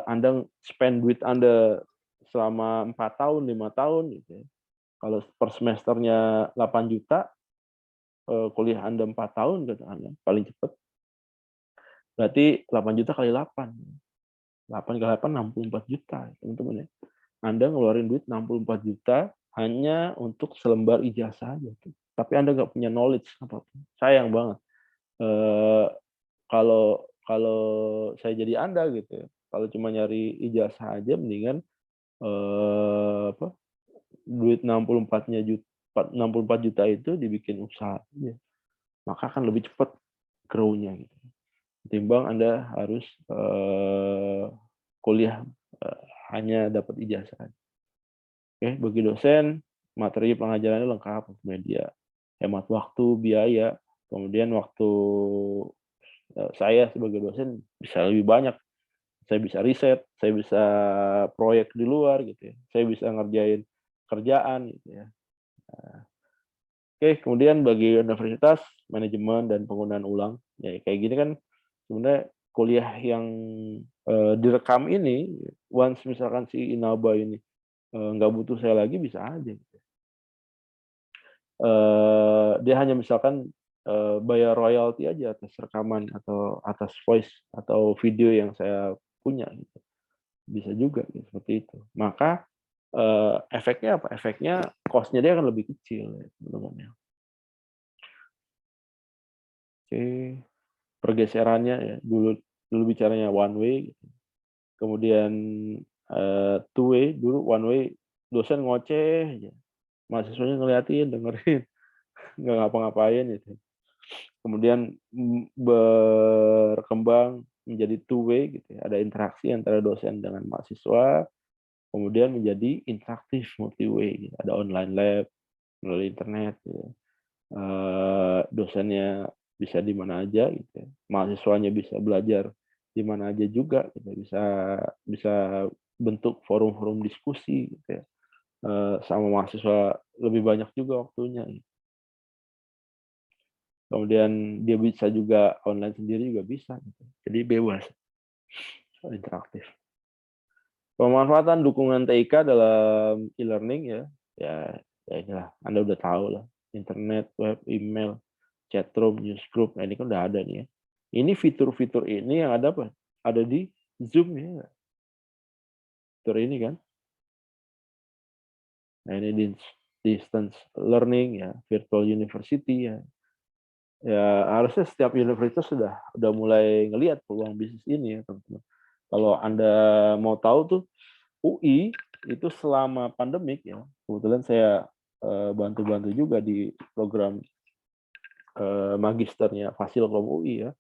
Anda spend duit Anda selama 4 tahun, 5 tahun gitu ya. Kalau per semesternya 8 juta, kuliah Anda 4 tahun gitu Anda, paling cepat. Berarti 8 juta kali 8. 8 kali 8 64 juta, teman-teman ya. Anda ngeluarin duit 64 juta hanya untuk selembar ijazah aja. Tapi Anda nggak punya knowledge apapun. Sayang banget. Kalau kalau saya jadi Anda gitu ya, kalau cuma nyari ijazah aja mendingan duit 64 juta itu dibikin usaha aja. Maka akan lebih cepat grow-nya gitu. Ketimbang Anda harus kuliah hanya dapat ijazah. Oke, bagi dosen materi pengajarannya lengkap, media, hemat waktu, biaya, kemudian waktu saya sebagai dosen bisa lebih banyak. Saya bisa riset, saya bisa proyek di luar gitu ya. Saya bisa ngerjain kerjaan gitu ya. Oke, kemudian bagi universitas, manajemen dan penggunaan ulang. Ya kayak gini kan sebenarnya kuliah yang direkam ini, once misalkan si Inaba ini nggak butuh saya lagi bisa aja. Gitu. Dia hanya misalkan bayar royalti aja atas rekaman atau atas voice atau video yang saya punya. Gitu. Bisa juga gitu, seperti itu. Maka efeknya apa? Efeknya cost-nya dia akan lebih kecil ya, teman-teman. Oke, pergeserannya ya dulu bicaranya one way, gitu. Kemudian two way, dulu one way dosen ngoceh aja, mahasiswanya ngeliatin, dengerin, nggak ngapa-ngapain gitu. Kemudian berkembang menjadi two way gitu ya. Ada interaksi antara dosen dengan mahasiswa, kemudian menjadi interaktif multi way gitu. Ada online lab melalui internet gitu. Dosennya bisa di mana aja gitu ya. Mahasiswanya bisa belajar di mana aja juga gitu. Bisa bentuk forum-forum diskusi gitu ya. Sama mahasiswa lebih banyak juga waktunya. Gitu. Kemudian dia bisa juga online sendiri juga bisa gitu. Jadi bebas, interaktif. Pemanfaatan dukungan TIK dalam e-learning ya, ya inilah Anda udah tahu lah. Internet, web, email, chatroom, newsgroup, nah ini kan udah ada nih ya. Ini fitur-fitur ini yang ada apa? Ada di Zoom ya. Fitur ini kan. Nah ini distance learning ya, virtual university ya. Ya harusnya setiap universitas sudah mulai ngelihat peluang bisnis ini ya teman-teman. Kalau Anda mau tahu tuh UI itu selama pandemik ya, kebetulan saya bantu-bantu juga di program magisternya Fasilkom UI ya.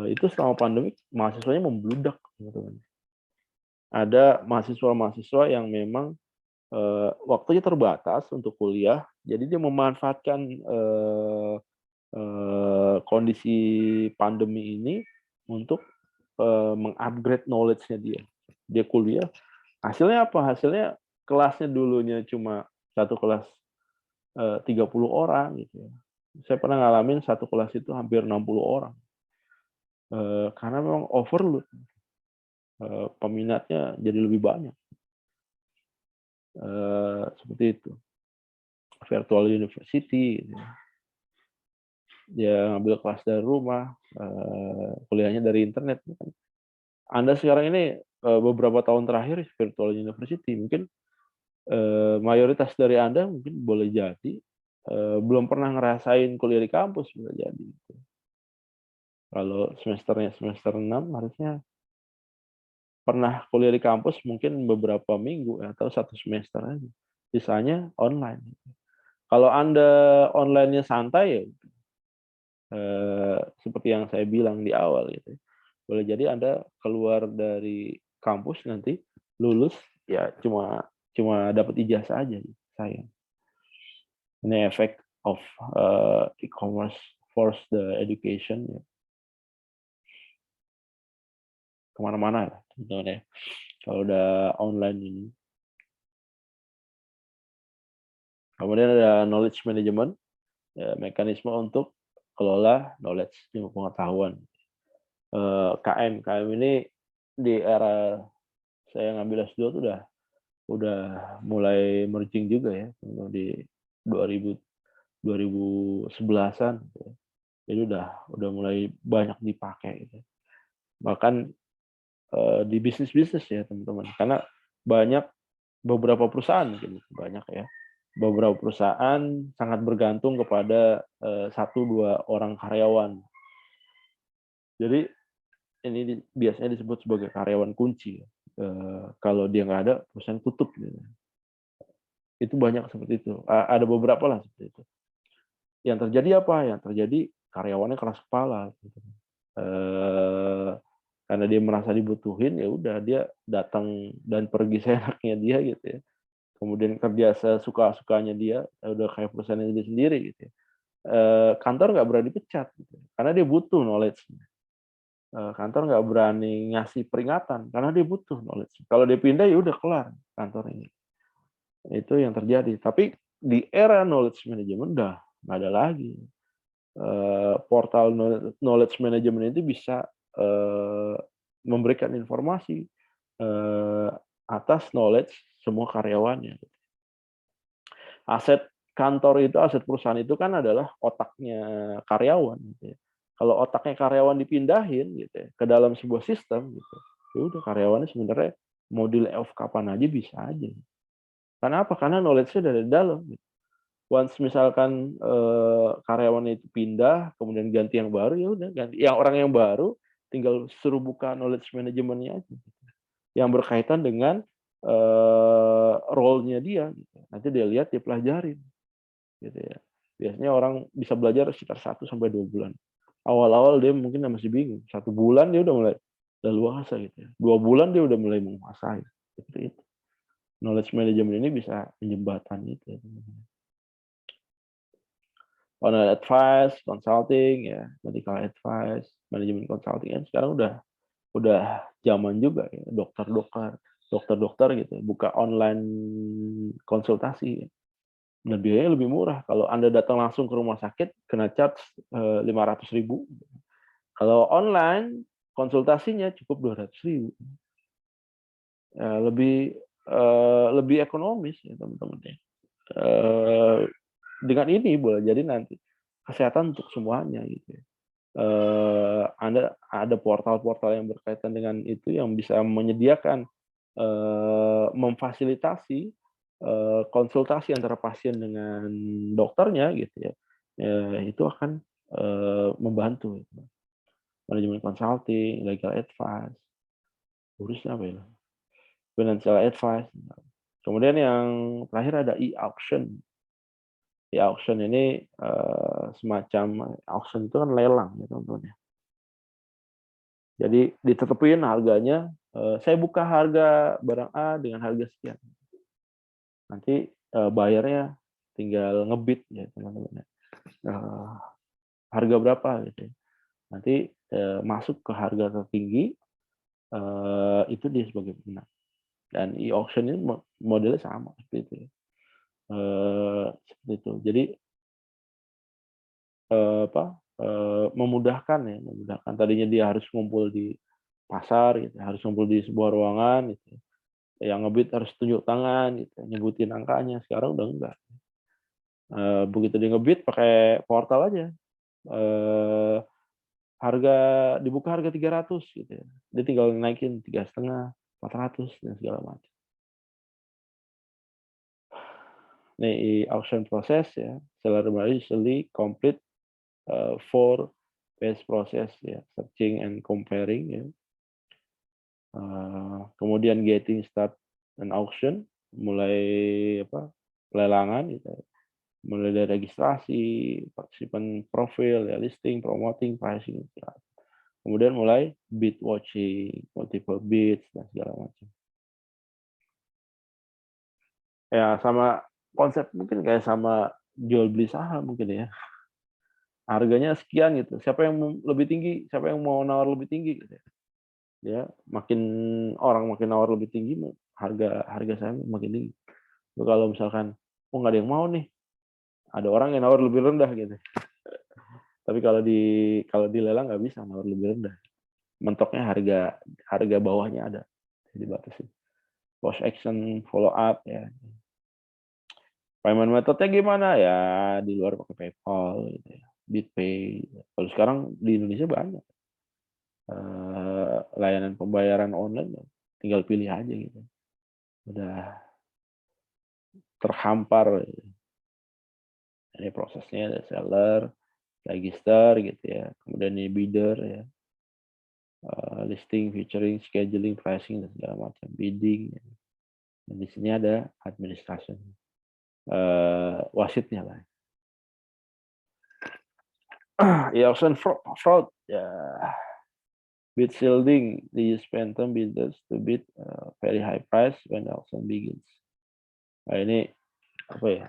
Itu selama pandemik mahasiswanya membludak teman-teman. Ada mahasiswa-mahasiswa yang memang waktunya terbatas untuk kuliah, jadi dia memanfaatkan kondisi pandemi ini untuk mengupgrade knowledge-nya dia. Dia kuliah, hasilnya apa? Hasilnya kelasnya dulunya cuma satu kelas 30 orang gitu ya. Saya pernah ngalamin satu kelas itu hampir 60 orang. Karena memang overload. Peminatnya jadi lebih banyak. Seperti itu. Virtual university gitu ya. Dia ngambil kelas dari rumah, kuliahnya dari internet. Anda sekarang ini beberapa tahun terakhir virtual university, mungkin mayoritas dari Anda mungkin boleh jadi belum pernah ngerasain kuliah di kampus bisa jadi. Kalau semesternya semester 6 harusnya pernah kuliah di kampus mungkin beberapa minggu ya, atau 1 semester aja. Sisanya online. Kalau Anda online-nya santai ya seperti yang saya bilang di awal gitu. Boleh jadi Anda keluar dari kampus nanti lulus ya cuma dapat ijazah aja gitu, sayang. Ini efek of e-commerce force the education ya. Kemana-mana lah teman-teman ya. Kalau udah online ini. Kemudian ada knowledge management, ya, mekanisme untuk kelola knowledge, ilmu pengetahuan. KM ini di era saya ngambil S2 tuh udah mulai merging juga ya di 2011-an gitu ya. Jadi udah mulai banyak dipakai gitu. Bahkan di bisnis-bisnis ya teman-teman, karena beberapa perusahaan mungkin banyak ya. Beberapa perusahaan sangat bergantung kepada 1-2 orang karyawan. Jadi ini biasanya disebut sebagai karyawan kunci. Kalau dia nggak ada, perusahaan tutup. Gitu. Itu banyak seperti itu. Ada beberapa lah seperti itu. Yang terjadi apa? Yang terjadi karyawannya keras kepala. Gitu. Karena dia merasa dibutuhin, ya udah dia datang dan pergi seenaknya dia gitu ya. Kemudian kerja sesuka-sukanya dia, udah kayak perusahaan dia sendiri gitu ya. Kantor nggak berani pecat gitu, karena dia butuh knowledge. Kantor nggak berani ngasih peringatan karena dia butuh knowledge. Kalau dia pindah ya udah kelar kantor ini. Itu yang terjadi. Tapi di era knowledge management udah nggak ada lagi. Portal knowledge management itu bisa memberikan informasi atas knowledge semua karyawannya. Aset kantor itu, aset perusahaan itu kan adalah otaknya karyawan. Gitu ya. Kalau otaknya karyawan dipindahin gitu ya, ke dalam sebuah sistem, gitu, ya udah karyawannya sebenarnya mau di layoff kapan aja bisa aja. Karena apa? Karena knowledge-nya dari dalam. Gitu. Once misalkan karyawannya itu pindah, kemudian ganti yang baru, ya udah ganti. Yang orang yang baru tinggal suruh buka knowledge management-nya aja. Gitu. Yang berkaitan dengan role-nya dia. Gitu. Nanti dia lihat, dia pelajarin. Gitu ya. Biasanya orang bisa belajar sekitar 1-2 bulan. Awal-awal dia mungkin masih bingung. 1 bulan dia udah mulai leluasa gitu ya. 2 bulan dia udah mulai menguasai. Seperti itu. Knowledge management ini bisa menjembatani itu ya. Online advice, consulting ya, medical advice, management consulting kan sekarang udah zaman juga ya. Dokter-dokter gitu ya. Buka online konsultasi ya. Dan biayanya lebih murah. Kalau Anda datang langsung ke rumah sakit, kena charge 500.000. Kalau online, konsultasinya cukup 200.000. Lebih ekonomis ya teman-teman. Dengan ini boleh jadi nanti kesehatan untuk semuanya gitu. Anda ada portal-portal yang berkaitan dengan itu yang bisa menyediakan memfasilitasi konsultasi antara pasien dengan dokternya gitu ya, itu akan membantu. Gitu. Manajemen consulting, legal advice, urusnya apa ya? Financial advice. Kemudian yang terakhir ada e-auction. E-auction ini semacam auction itu kan lelang ya teman-teman. Jadi ditetepin harganya, saya buka harga barang A dengan harga sekian. Nanti bayarnya tinggal ngebid ya teman-teman. Harga berapa gitu. Nanti masuk ke harga tertinggi, itu dia sebagai pemenang. Dan e-auction ini modelnya sama seperti itu. Seperti itu. Jadi memudahkan ya, memudahkan. Tadinya dia harus ngumpul di pasar, gitu, harus ngumpul di sebuah ruangan, gitu. Yang ngebid harus tunjuk tangan, gitu, nyebutin angkanya. Sekarang udah enggak. Begitu dia ngebid pakai portal aja. Dibuka harga 300 gitu ya. Dia tinggal naikin 3,5, 400 dan segala macam. Nih auction proses ya, seller usually complete 4 phase process ya, searching and comparing ya. Kemudian getting start an auction, mulai pelelangan gitu. Mulai dari registrasi, partisipan profil, ya, listing, promoting, pricing, ya. Kemudian mulai bid watching, multiple bids dan segala macam. Ya sama konsep mungkin kayak sama jual beli saham mungkin ya. Harganya sekian gitu. Siapa yang lebih tinggi, siapa yang mau nawar lebih tinggi gitu ya. Ya, makin orang makin nawar lebih tinggi, harga saham makin tinggi. Kalau misalkan nggak ada yang mau nih, ada orang yang nawar lebih rendah gitu. Tapi kalau di lelang nggak bisa nawar lebih rendah. Mentoknya harga bawahnya ada dibatasi. Post action follow up ya. Payment metode-nya gimana ya, di luar pakai PayPal gitu ya. BitPay. Kalau sekarang di Indonesia banyak layanan pembayaran online, tinggal pilih aja gitu. Udah terhampar. Ini prosesnya ada seller, register gitu ya, kemudian ini bidder ya, listing, featuring, scheduling, pricing dan segala macam, bidding. Ya. Dan di sini ada administration, wasitnya lah. E-auction fraud ya. Bid shielding, they use phantom bidders to bid very high price when the auction begins. Nah ini apa ya?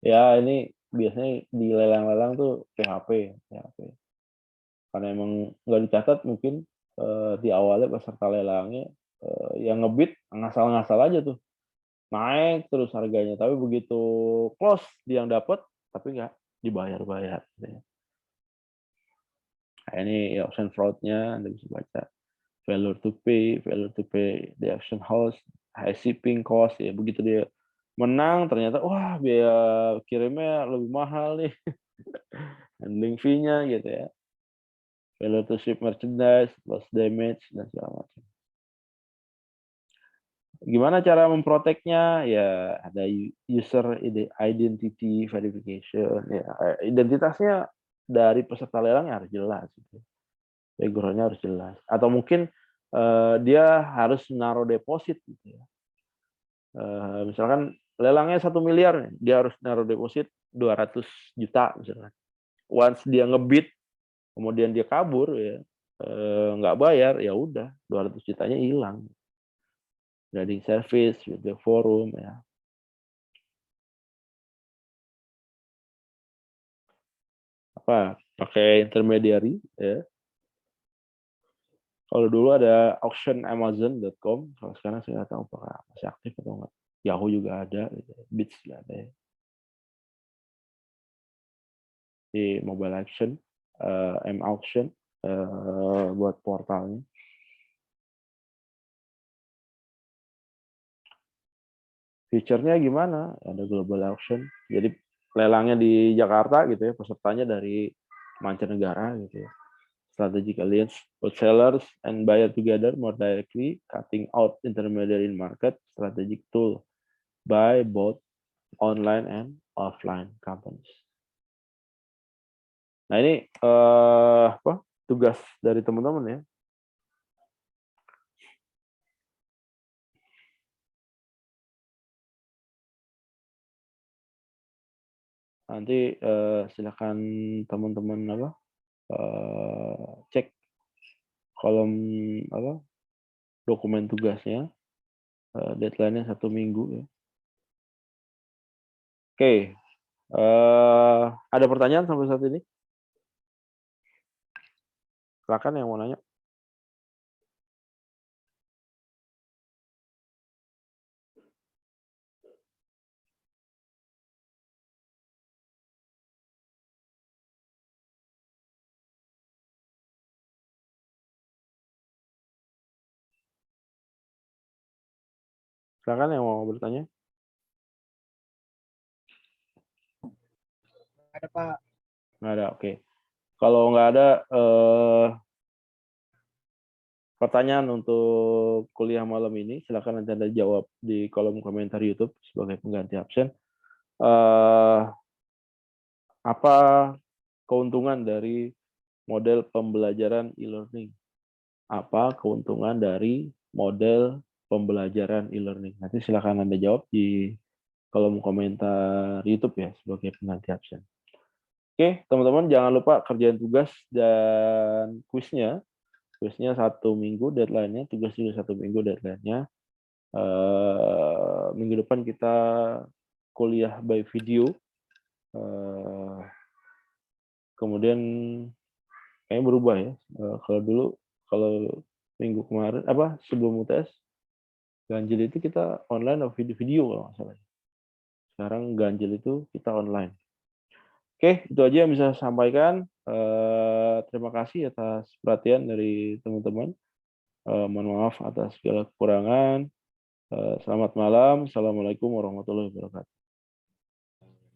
Ya ini biasanya di lelang-lelang tuh PHP. Karena emang nggak dicatat mungkin di awalnya peserta lelangnya yang ngebid ngasal-ngasal aja tuh. Naik terus harganya, tapi begitu close dia yang dapat, tapi nggak dibayar-bayar. Nah, ini auction fraud-nya, Anda bisa baca. Failure to pay the auction house, high shipping cost, ya begitu dia menang, ternyata wah biaya kirimnya lebih mahal nih. Handling fee-nya gitu ya. Failure to ship merchandise, loss damage, dan segala macam. Gimana cara memproteknya? Ya ada user identity verification. Ya, identitasnya dari peserta lelangnya harus jelas. Gitu. Background-nya harus jelas. Atau mungkin dia harus naruh deposit. Gitu ya. Misalkan lelangnya 1 miliar, dia harus naruh deposit 200 juta misalkan. Once dia ngebid, kemudian dia kabur, ya nggak bayar, ya udah 200 jutanya hilang. Trading service, video forum, ya. Apa? Pakai intermediary, ya. Kalau dulu ada auctionamazon.com, kalau sekarang saya nggak tahu apakah masih aktif atau enggak. Yahoo juga ada, Bits juga ada. Ya. Di mobile auction, M-auction, buat portalnya. Feature-nya gimana? Ada global auction. Jadi lelangnya di Jakarta gitu ya, pesertanya dari mancanegara gitu ya. Strategic alliance put sellers and buyer together more directly, cutting out intermediary in market, strategic tool by both online and offline companies. Nah ini tugas dari teman-teman ya. Nanti silakan teman-teman cek kolom dokumen tugasnya, deadline-nya 1 minggu ya. Oke, ada pertanyaan sampai saat ini? Silakan yang mau nanya. Silakan yang mau bertanya. Ada Pak. Nggak ada, oke. Kalau nggak ada pertanyaan untuk kuliah malam ini, silakan nanti Anda jawab di kolom komentar YouTube sebagai pengganti absen. apa keuntungan dari model pembelajaran e-learning? Apa keuntungan dari model pembelajaran e-learning? Nanti silakan Anda jawab di kolom komentar YouTube ya sebagai pengganti absen. Oke, teman-teman jangan lupa kerjaan tugas dan kuisnya. Kuisnya 1 minggu deadline-nya, tugas juga 1 minggu deadline-nya. Minggu depan kita kuliah by video. Kemudian kayaknya berubah ya. Kalau minggu kemarin sebelum UTS ganjil itu kita online atau video kalau nggak salah. Sekarang ganjil itu kita online. Oke, itu aja yang bisa saya sampaikan. Terima kasih atas perhatian dari teman-teman. Mohon maaf atas segala kekurangan. Selamat malam. Assalamualaikum warahmatullahi wabarakatuh.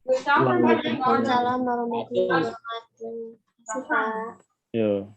Waalaikumsalam warahmatullahi wabarakatuh. Terima kasih, Pak. Yo.